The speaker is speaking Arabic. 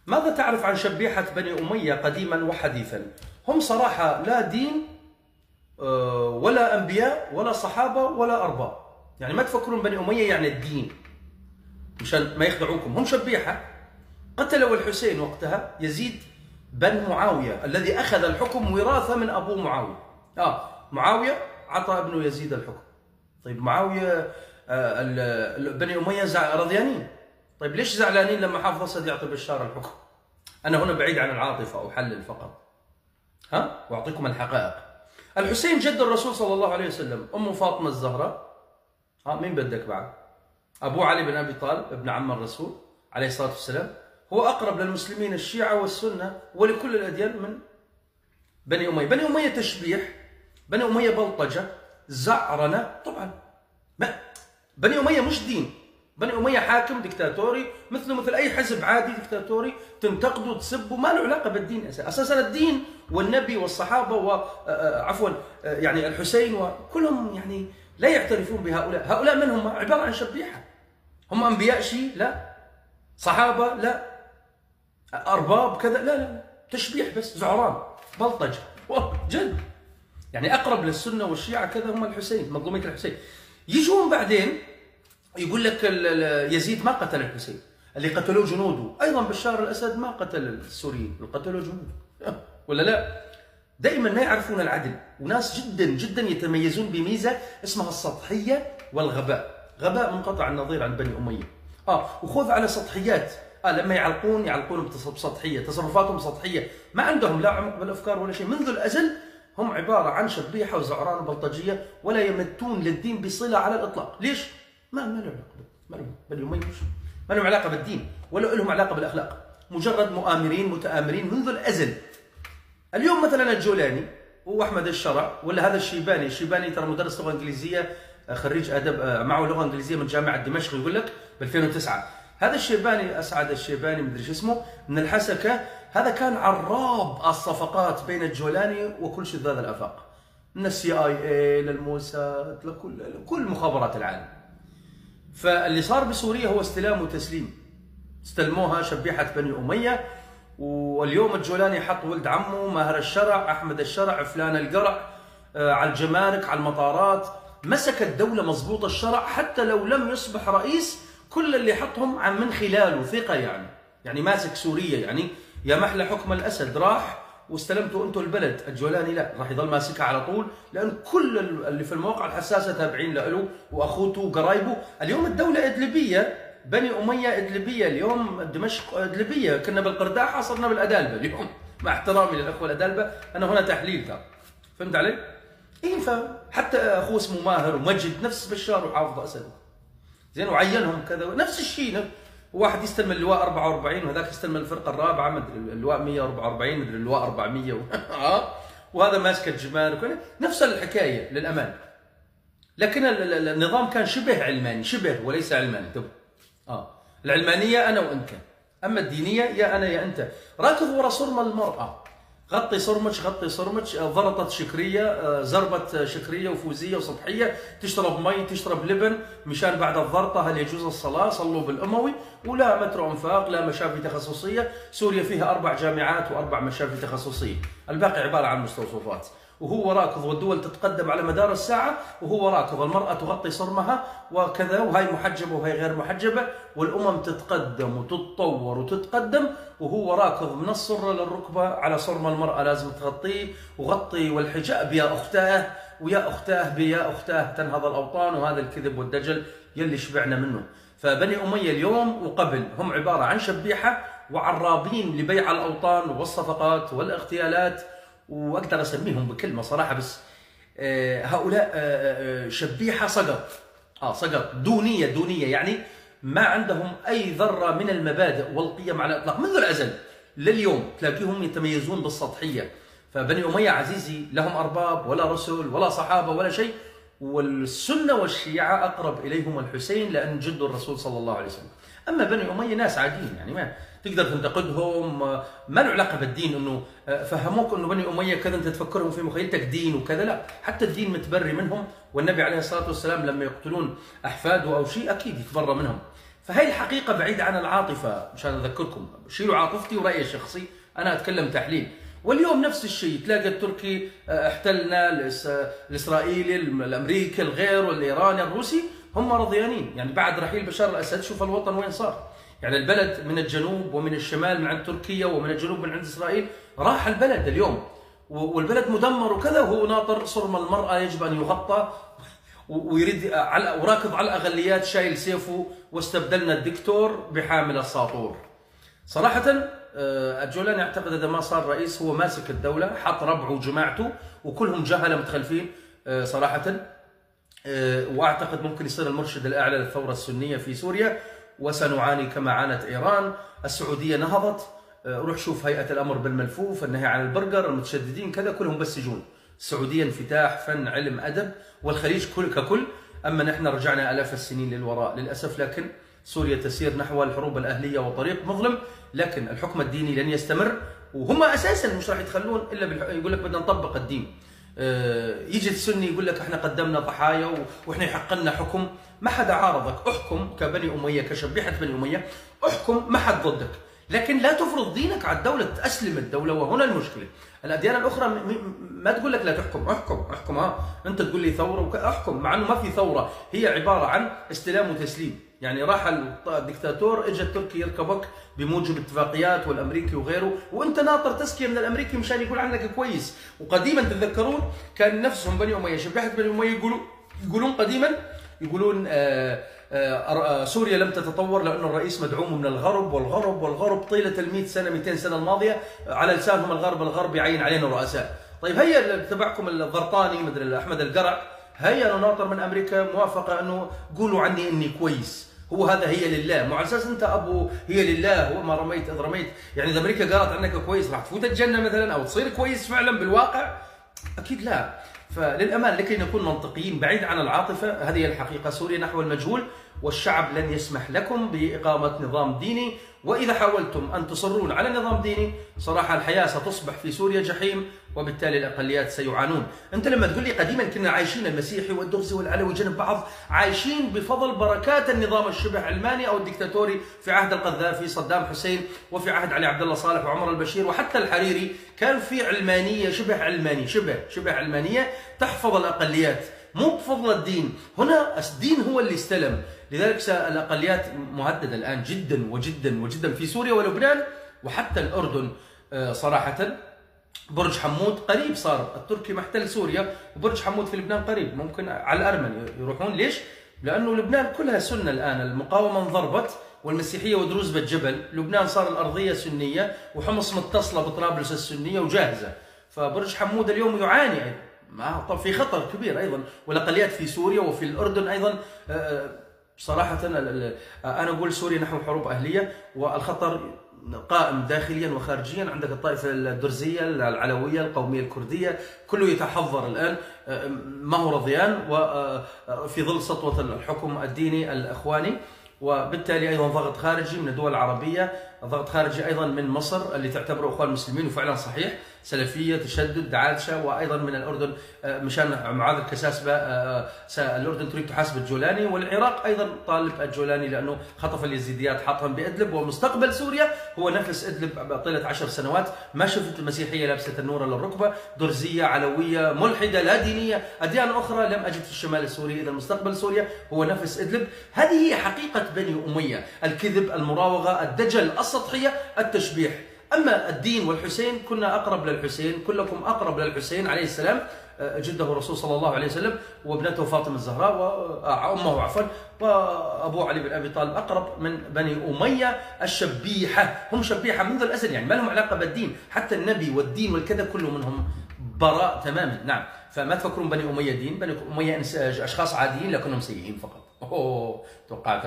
ماذا تعرف عن شبيحة بني أمية قديما وحديثا؟ هم صراحة لا دين ولا أنبياء ولا صحابة ولا أرباب. يعني ما تفكرون بني أمية يعني الدين، مشان ما يخدعوكم. هم شبيحة. قتلوا الحسين وقتها يزيد بن معاوية الذي أخذ الحكم وراثة من أبو معاوية. معاوية عطى ابنه يزيد الحكم. طيب معاوية بني أمية رضيانين. طيب ليش زعلانين لما حافظ أسد يعطي بشار الحكم؟ أنا هنا بعيد عن العاطفة، أحلل فقط وأعطيكم الحقائق. الحسين جد الرسول صلى الله عليه وسلم، أم فاطمة الزهراء. مين بدك بعد؟ أبو علي بن أبي طالب ابن عم الرسول عليه الصلاة والسلام، هو أقرب للمسلمين الشيعة والسنة ولكل الأديان من بني أمية. بني أمية تشبيح، بني أمية بلطجة، زعرنة. طبعا بني أمية مش دين. بني أمية حاكم دكتاتوري مثله مثل أي حزب عادي دكتاتوري، تنتقده وتسبه، ما له علاقة بالدين أساسا. الدين والنبي والصحابة وعفوا يعني الحسين وكلهم يعني لا يعترفون بهؤلاء. هؤلاء من هم؟ عبارة عن شبيحة. هم أنبياء شيء؟ لا. صحابة؟ لا. أرباب كذا؟ لا. تشبيح بس، زعران، بلطجة جد. يعني أقرب للسنة والشيعة كذا هم الحسين، مظلومية الحسين. يجون بعدين يقول لك يزيد ما قتل الحسين، اللي قتلوه جنوده. أيضا بشار الأسد ما قتل السوريين، اللي قتلوه جنوده ولا لا؟ دائما ما يعرفون العدل، وناس جدا جدا يتميزون بميزة اسمها السطحية والغباء. غباء منقطع النظير عن بني أمية. وخوض على سطحيات. لما يعلقون بسطحية، تصرفاتهم سطحية، ما عندهم لا عمق بالأفكار ولا شيء. منذ الأزل هم عبارة عن شبيحة وزعران وبلطجية، ولا يمتون للدين بصلة على الإطلاق. ليش؟ ما له علاقة بني أمية، ما لهم علاقة بالدين ولا لهم علاقة بالأخلاق. مجرد مؤامرين متآمرين منذ الأزل. اليوم مثلا الجولاني وأحمد الشرع ولا هذا الشيباني ترى مدرس لغة إنجليزية، خريج أدب، معه لغة إنجليزية من جامعة دمشق، يقول لك ب 2009. هذا الشيباني أسعد الشيباني مدري شو اسمه من الحسكة، هذا كان عراب الصفقات بين الجولاني وكل شذاذ الآفاق، من CIA للموساد لكل مخابرات العالم. فاللي صار بسوريا هو استلام وتسليم. استلموها شبيحة بني أمية. واليوم الجولاني حط ولد عمه ماهر الشرع، أحمد الشرع، فلان القرع على الجمارك، على المطارات. مسك الدولة مضبوط الشرع، حتى لو لم يصبح رئيس كل اللي حطهم من خلاله ثقة. يعني ماسك سوريا. يعني يا محلى حكم الأسد راح واستلمتوا أنتوا البلد، الجولاني لا، راح يظل ماسكها على طول، لأن كل اللي في المواقع الحساسة تابعين له وأخوته وقرايبه. اليوم الدولة إدلبية، بني أمية إدلبية، اليوم دمشق إدلبية. كنا بالقرداحة صرنا بالأدالبة اليوم، مع احترامي للأخوة الأدالبة، أنا هنا تحليل ترى، فهمت علي؟ فحتى أخوه اسمه ماهر ومجد نفس بشار وحافظ أسد، زين، وعينهم كذا نفس الشيء. واحد يستلم اللواء 44 وهذاك يستلم الفرقة الرابعة، مدري اللواء 144 مدري اللواء 400 وهذا ماسك الجمارك، نفس الحكاية للأمان. لكن النظام كان شبه علماني، شبه وليس علماني. العلمانية أنا وأنت، أما الدينية يا أنا يا أنت. راكض ورا صرم المرأة، غطي صرمتش، ضرطت شكرية، زربت شكرية وفوزية وسطحية، تشرب مي تشرب لبن، مشان بعد الضرطة هل يجوز الصلاة؟ صلوا بالأموي، ولا مترو أنفاق، لا مشافي تخصصية. سوريا فيها 4 جامعات و4 مشافي تخصصية، الباقي عبارة عن مستوصفات. وهو راكض، والدول تتقدم على مدار الساعة وهو راكض. المرأة تغطي صرمها وكذا، وهي محجبة وهي غير محجبة، والأمم تتقدم وتتطور وتتقدم، وهو راكض من الصرة للركبة على صرم المرأة، لازم تغطيه وغطي. والحجاب يا أختاه، ويا أختاه بيا أختاه تنهض الأوطان، وهذا الكذب والدجل يلي شبعنا منه. فبني أمية اليوم وقبل هم عبارة عن شبيحة وعرابين لبيع الأوطان والصفقات والاغتيالات، وأقدر أسميهم بكلمة صراحة، بس هؤلاء شبيحة سقط دونية، يعني ما عندهم أي ذرة من المبادئ والقيم على الإطلاق. منذ الأزل لليوم تلاقيهم يتميزون بالسطحية. فبني أمية عزيزي لهم أرباب ولا رسل ولا صحابة ولا شيء، والسنة والشيعة أقرب إليهم الحسين لأن جد الرسول صلى الله عليه وسلم. أما بني أمية ناس عاديين، يعني ما تقدر تنتقدهم، ما له علاقة بالدين. إنه فهموك إنه بني أمية كذا أنت تفكرهم في مخيلتك دين وكذا، لا، حتى الدين متبري منهم، والنبي عليه الصلاة والسلام لما يقتلون أحفاده أو شيء أكيد يتبرى منهم. فهي الحقيقة بعيدة عن العاطفة، مشان أذكركم، شيلوا عاطفتي ورأيي الشخصي، أنا أتكلم تحليل. واليوم نفس الشيء، تلاقي التركي احتلنا، الإسرائيلي، الأمريكي، الغير، والإيراني، الروسي، هم رضيانين. يعني بعد رحيل بشار الأسد شوف الوطن وين صار. يعني البلد من الجنوب ومن الشمال من عند تركيا ومن الجنوب من عند إسرائيل، راح البلد اليوم والبلد مدمر وكذا، وهو ناطر صرم المرأة يجب أن يغطى، ويريد وراكض على الأقليات شايل سيفه، واستبدلنا الدكتور بحامل الساطور. صراحة الجولاني اعتقد إذا ما صار رئيس هو ماسك الدولة، حط ربعه وجماعته وكلهم جهلة متخلفين صراحة. واعتقد ممكن يصير المرشد الأعلى للثورة السنية في سوريا، وسنعاني كما عانت إيران. السعودية نهضت، روح شوف هيئة الأمر بالملفوف، النهي عن البرجر، المتشددين كذا، كلهم بس سجون. السعودية انفتاح، فن، علم، أدب، والخليج ككل. أما نحن رجعنا آلاف السنين للوراء للأسف. لكن سوريا تسير نحو الحروب الأهلية وطريق مظلم، لكن الحكم الديني لن يستمر، وهم أساسا مش راح يتخلون إلا يقول لك بدنا نطبق الدين. يجي السني يقول لك احنا قدمنا ضحايا واحنا يحق لنا حكم. ما حدا عارضك، احكم كبني أمية، كشبيحة بني أمية، احكم، ما حد ضدك، لكن لا تفرض دينك على الدولة، تأسلم الدولة. وهنا المشكلة. الأديان الأخرى ما تقول لك لا تحكم، احكم أنت تقول لي ثورة احكم، مع أنه ما في ثورة، هي عبارة عن استلام وتسليم. يعني راح الدكتاتور، اجى التركي يركبك بموجب اتفاقيات، والامريكي وغيره، وانت ناطر تزكيه من الامريكي مشان يقول عنك كويس. وقديما تتذكرون كان نفسهم بني اميه، شبيحه بني اميه، يقولون قديما، يقولون سوريا لم تتطور لأن الرئيس مدعوم من الغرب، والغرب طيلة 100 سنة 200 سنة الماضية على لسانهم الغرب يعين علينا رؤساء. طيب هيا تبعكم الضرطاني مدري أحمد القرع، هيا ناطر من أمريكا موافقة أنه قولوا عني إني كويس، هو هذا هي لله، مو على اساس انت ابو هي لله، هو ما رميت اذ رميت. يعني اذا امريكا قالت عنك كويس راح تفوت الجنه مثلا، او تصير كويس فعلا بالواقع؟ اكيد لا. فللأمان لكي نكون منطقيين بعيد عن العاطفة، هذه الحقيقة. سوريا نحو المجهول، والشعب لن يسمح لكم بإقامة نظام ديني. وإذا حاولتم أن تصرون على نظام ديني، صراحة الحياة ستصبح في سوريا جحيم، وبالتالي الأقليات سيعانون. أنت لما تقول لي قديما كنا عايشين المسيحي والدرزي والعلوي جنب بعض، عايشين بفضل بركات النظام الشبه علماني أو الدكتاتوري في عهد القذافي، صدام حسين، وفي عهد علي عبد الله صالح وعمر البشير وحتى الحريري، كان في علمانية شبه علماني، شبه علمانية تحفظ الأقليات، مو بفضل الدين. هنا الدين هو اللي استلم. لذلك الأقليات مهددة الآن جدا وجدا في سوريا ولبنان وحتى الأردن. صراحة برج حمود قريب صار، التركي محتل سوريا، وبرج حمود في لبنان قريب، ممكن على الأرمن يروحون. ليش؟ لأنه لبنان كلها سنة الآن، المقاومة انضربت، والمسيحية ودروز بالجبل. لبنان صار الأرضية سنية، وحمص متصلة بطرابلس السنية وجاهزة. فبرج حمود اليوم يعاني أيضا، في خطر كبير أيضا. والأقليات في سوريا وفي الأردن أيضا. صراحة أنا أقول سوريا نحو حروب أهلية، والخطر قائم داخليا وخارجيا. عندك الطائفة الدرزية، العلوية، القومية الكردية، كله يتحضر الآن، ما هو رضيان، وفي ظل سطوة الحكم الديني الإخواني. وبالتالي أيضا ضغط خارجي من الدول العربية، ضغط خارجي أيضا من مصر اللي تعتبره إخوان المسلمين، وفعلا صحيح، سلفية، تشدد، دعالشة. وأيضا من الأردن مشان معاذ الكساسبة، الأردن تريد تحاسب الجولاني، والعراق أيضا طالب الجولاني لأنه خطف اليزيديات حاطهم بإدلب. ومستقبل سوريا هو نفس إدلب طيلة 10 سنوات. ما شفت المسيحية لابسة النور للركبة، درزية، علوية، ملحدة، لا دينية، أديان أخرى لم أجد في الشمال السوري. إذا مستقبل سوريا هو نفس إدلب. هذه هي حقيقة بني أمية: الكذب، المراوغة، الدجل، السطحية، التشبيح. أما الدين والحسين، كنا أقرب للحسين، كلكم أقرب للحسين عليه السلام، جده الرسول صلى الله عليه وسلم، وابنته فاطمة الزهراء، وأمه عفوا، وأبوه علي بن أبي طالب أقرب من بني أمية الشبيحة. هم شبيحة منذ الأزل، يعني ما لهم علاقة بالدين، حتى النبي والدين والكذا كله منهم براء تماما. نعم، فما تفكرون بني أمية دين، بني أمية أشخاص عاديين لكنهم سيئين فقط. توقعت